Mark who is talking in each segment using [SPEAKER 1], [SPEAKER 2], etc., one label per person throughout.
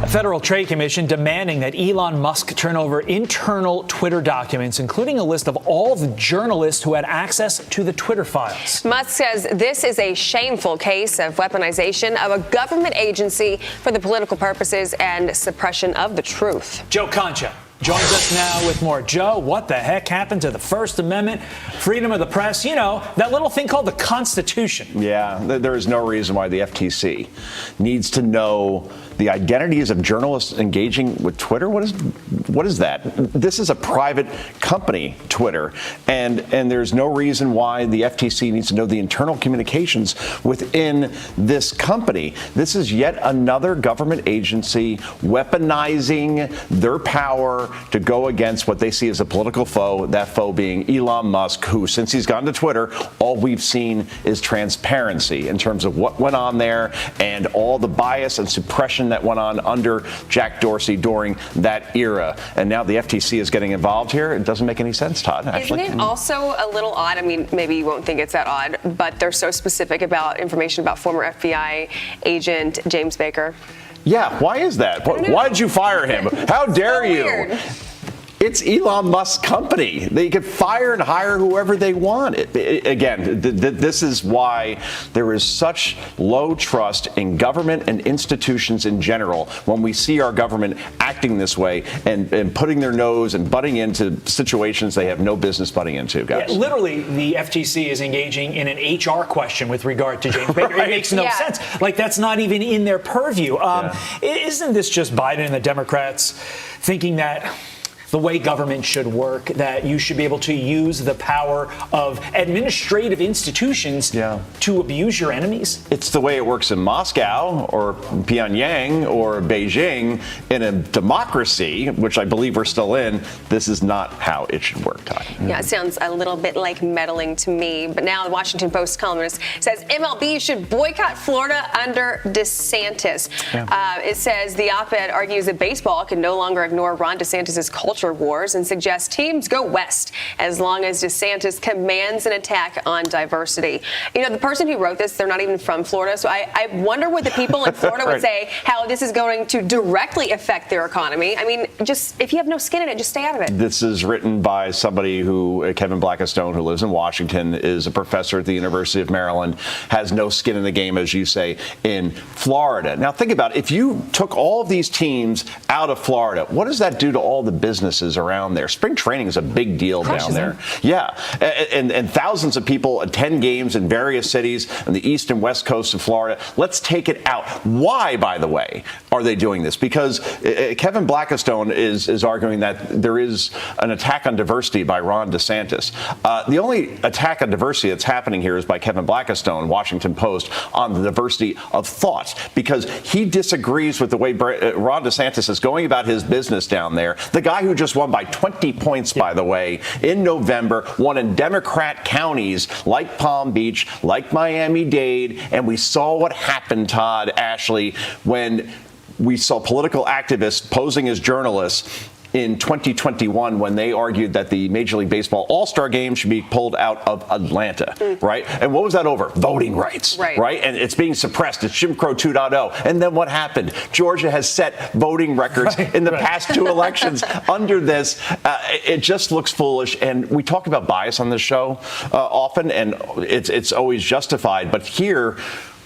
[SPEAKER 1] A federal trade commission demanding that Elon Musk turn over internal Twitter documents, including a list of all the journalists who had access to the Twitter files.
[SPEAKER 2] Musk says this is a shameful case of weaponization of a government agency for the political purposes and suppression of the truth.
[SPEAKER 1] Joe Concha joins us now with more. Joe, what the heck happened to the First Amendment, freedom of the press? You know, that little thing called the Constitution.
[SPEAKER 3] Yeah, there is no reason why the FTC needs to know the identities of journalists engaging with Twitter. What is that? This is a private company, Twitter, and there's no reason why the FTC needs to know the internal communications within this company. This is yet another government agency weaponizing their power to go against what they see as a political foe, that foe being Elon Musk, who, since he's gone to Twitter, all we've seen is transparency in terms of what went on there and all the bias and suppression that went on under Jack Dorsey during that era. And now the FTC is getting involved here. It doesn't make any sense, Todd, actually.
[SPEAKER 2] Isn't it also a little odd? I mean, maybe you won't think it's that odd, but they're so specific about information about former FBI agent James Baker.
[SPEAKER 3] Yeah, why is that? Why did you fire him? How dare you?
[SPEAKER 2] Weird.
[SPEAKER 3] It's Elon Musk's company. They can fire and hire whoever they want. Again, this is why there is such low trust in government and institutions in general when we see our government acting this way and putting their nose and butting into situations they have no business butting into, guys.
[SPEAKER 1] Yeah, literally, the FTC is engaging in an HR question with regard to James Baker.
[SPEAKER 3] Right.
[SPEAKER 1] It makes no sense. Like, that's not even in their purview. Isn't this just Biden and the Democrats thinking that the way government should work, that you should be able to use the power of administrative institutions to abuse your enemies?
[SPEAKER 3] It's the way it works in Moscow or Pyongyang or Beijing. In a democracy, which I believe we're still in, this is not how it should work, Todd.
[SPEAKER 2] Yeah, it sounds a little bit like meddling to me. But now the Washington Post columnist says MLB should boycott Florida under DeSantis. It says the op-ed argues that baseball can no longer ignore Ron DeSantis' culture wars and suggests teams go west as long as DeSantis commands an attack on diversity. You know, the person who wrote this, they're not even from Florida, so I wonder what the people in Florida would say, how this is going to directly affect their economy. I mean, just if you have no skin in it, just stay out of it.
[SPEAKER 3] This is written by somebody who, Kevin Blackistone, who lives in Washington, is a professor at the University of Maryland, has no skin in the game, as you say, in Florida. Now, think about it. If you took all of these teams out of Florida, what does that do to all the businesses around there? Spring training is a big deal down there. Yeah. And thousands of people attend games in various cities on the east and west coast of Florida. Let's take it out. Why, by the way, are they doing this? Because Kevin Blackistone is arguing that there is an attack on diversity by Ron DeSantis. The only attack on diversity that's happening here is by Kevin Blackistone, Washington Post, on the diversity of thought, because he disagrees with the way Ron DeSantis is going about his business down there. The guy who just won by 20 points, by the way, in November, won in Democrat counties like Palm Beach, like Miami-Dade, and we saw what happened, Todd, Ashley, when we saw political activists posing as journalists in 2021 when they argued that the Major League Baseball All-Star Game should be pulled out of Atlanta, right? And what was that over? Voting rights, right? And it's being suppressed. It's Jim Crow 2.0. And then what happened? Georgia has set voting records in the past two elections under this. It just looks foolish. And we talk about bias on this show often, and it's always justified. But here,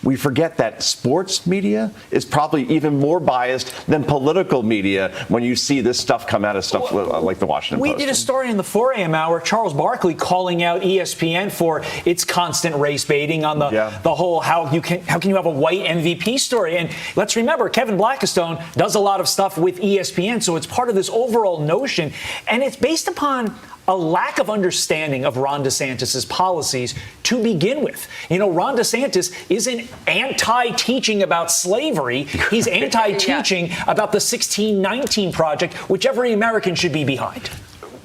[SPEAKER 3] we forget that sports media is probably even more biased than political media when you see this stuff come out of stuff like the Washington Post.
[SPEAKER 1] We did a story in the 4 a.m. hour, Charles Barkley calling out ESPN for its constant race baiting on the whole how can you have a white MVP story. And let's remember, Kevin Blackistone does a lot of stuff with ESPN, so it's part of this overall notion, and it's based upon a lack of understanding of Ron DeSantis' policies to begin with. You know, Ron DeSantis isn't anti-teaching about slavery. He's anti-teaching about the 1619 Project, which every American should be behind.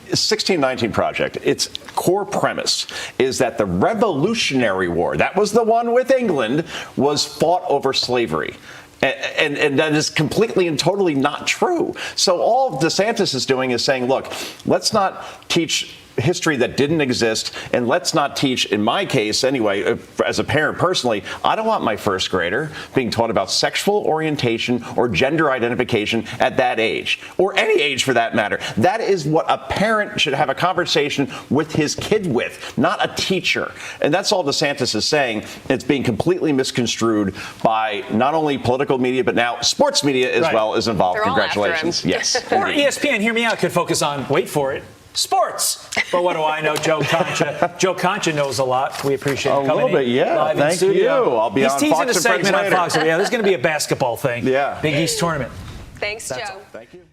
[SPEAKER 3] 1619 Project, its core premise is that the Revolutionary War, that was the one with England, was fought over slavery. And that is completely and totally not true. So all DeSantis is doing is saying, look, let's not teach history that didn't exist, and let's not teach, in my case anyway, as a parent personally, I don't want my first grader being taught about sexual orientation or gender identification at that age, or any age for that matter. That is what a parent should have a conversation with his kid with, not a teacher. And that's all DeSantis is saying. It's being completely misconstrued by not only political media, but now sports media as well is involved.
[SPEAKER 2] They're all
[SPEAKER 3] Congratulations.
[SPEAKER 2] after him.
[SPEAKER 3] Yes.
[SPEAKER 1] Or ESPN, hear me out, could focus on, wait for it, sports. But what do I know? Joe Concha. Joe Concha knows a lot. We appreciate him coming
[SPEAKER 3] a little bit, yeah.
[SPEAKER 1] live
[SPEAKER 3] Thank
[SPEAKER 1] in studio.
[SPEAKER 3] you. I'll be
[SPEAKER 1] He's
[SPEAKER 3] on
[SPEAKER 1] teasing
[SPEAKER 3] Fox
[SPEAKER 1] a
[SPEAKER 3] and Friends
[SPEAKER 1] segment on
[SPEAKER 3] later.
[SPEAKER 1] Fox. Yeah, there's going to be a basketball thing.
[SPEAKER 3] Yeah.
[SPEAKER 1] Big East tournament.
[SPEAKER 2] Thanks, Joe.
[SPEAKER 3] Thank you.